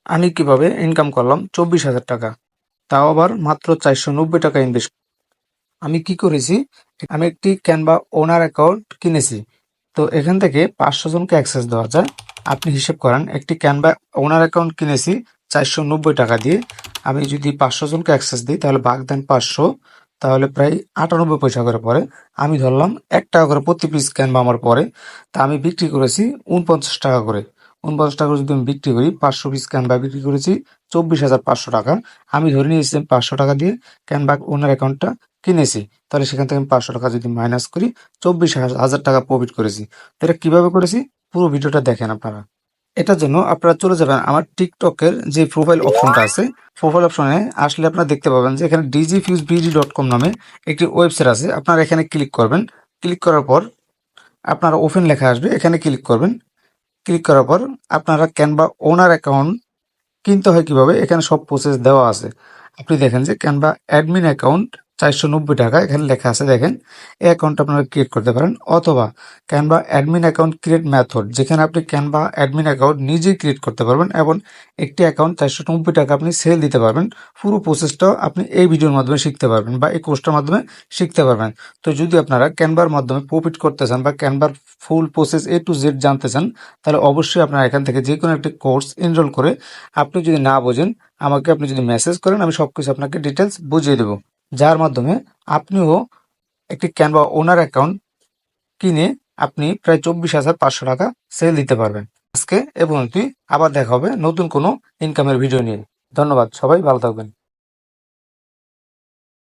আমি কিভাবে ইনকাম করলাম 24,000 টাকা, তাও আবার মাত্র 490 টাকা ইনভেস্ট। আমি কি করেছি, আমি একটি ক্যানভা ওনার অ্যাকাউন্ট কিনেছি। তো এখান থেকে 500 জনকে অ্যাক্সেস দেওয়া যায়। আপনি হিসেব করেন, একটি ক্যানভা ওনার অ্যাকাউন্ট কিনেছি 490 টাকা দিয়ে। আমি যদি 500 জনকে অ্যাক্সেস দিই তাহলে ভাগ দেন 500, তাহলে প্রায় 98 পয়সা করে পড়ে। আমি ধরলাম 1 টাকা করে প্রতি পিস ক্যানভা আমার পরে। তা আমি বিক্রি করেছি 49 টাকা করে। 49 টাকা করে যদি আমি বিক্রি করি, 500 পিস ক্যানভা বিক্রি করেছি 24,500 টাকা। আমি ধরে নিয়েছি 500 টাকা দিয়ে ক্যানভা ওনার অ্যাকাউন্টটা কিনেছি। তাহলে সেখান থেকে আমি 500 টাকা যদি মাইনাস করি, 24,000 টাকা প্রফিট করেছি। তো এটা কিভাবে করেছি, পুরো ভিডিওটা দেখেন আপনারা। এটার জন্য আপনারা চলে যাবেন আমার টিকটকের যে প্রোফাইল অপশনটা আছে। প্রোফাইল অপশনে আসলে আপনারা দেখতে পাবেন যে এখানে dgfusebd.com নামে একটি ওয়েবসাইট আছে। আপনারা এখানে ক্লিক করবেন। ক্লিক করার পর আপনারা ওপেন লেখা আসবে, এখানে ক্লিক করবেন। ক্লিক করার পর আপনারা ক্যানভা ওনার অ্যাকাউন্ট কিনতে হয় কিভাবে, এখানে সব প্রসেস দেওয়া আছে। আপনি দেখেন যে ক্যানভা অ্যাডমিন অ্যাকাউন্ট 490 টাকা এখানে লেখা আছে, দেখেন এই অ্যাকাউন্ট আপনারা ক্রিয়েট করতে পারেন। অথবা Canva admin account create method, যেখানে আপনি ক্যানভা অ্যাডমিন অ্যাকাউন্ট নিজেই ক্রিয়েট করতে পারবেন এবং একটি অ্যাকাউন্ট 490 টাকা আপনি সেল দিতে পারবেন। পুরো প্রসেসটাও আপনি এই ভিডিওর মাধ্যমে শিখতে পারবেন বা এই কোর্সটার মাধ্যমে শিখতে পারবেন। তো যদি আপনারা ক্যানভার মাধ্যমে প্রফিট করতে চান বা ক্যানভার full process A to Z জানতে চান, তাহলে অবশ্যই আপনারা এখান থেকে যে কোনো একটি কোর্স এনরোল করে, আপনি যদি না বোঝেন আমাকে আপনি যদি মেসেজ করেন, আমি সবকিছু আপনাকে ডিটেলস বুঝিয়ে দেবো, যার মাধ্যমে আপনিও একটি ক্যানভা ওনার অ্যাকাউন্ট কিনে আপনি প্রায় 24,500 টাকা সেল দিতে পারবেন। আজকে এবং আবার দেখা হবে নতুন কোনো ইনকামের ভিডিও নিয়ে। ধন্যবাদ, সবাই ভালো থাকবেন।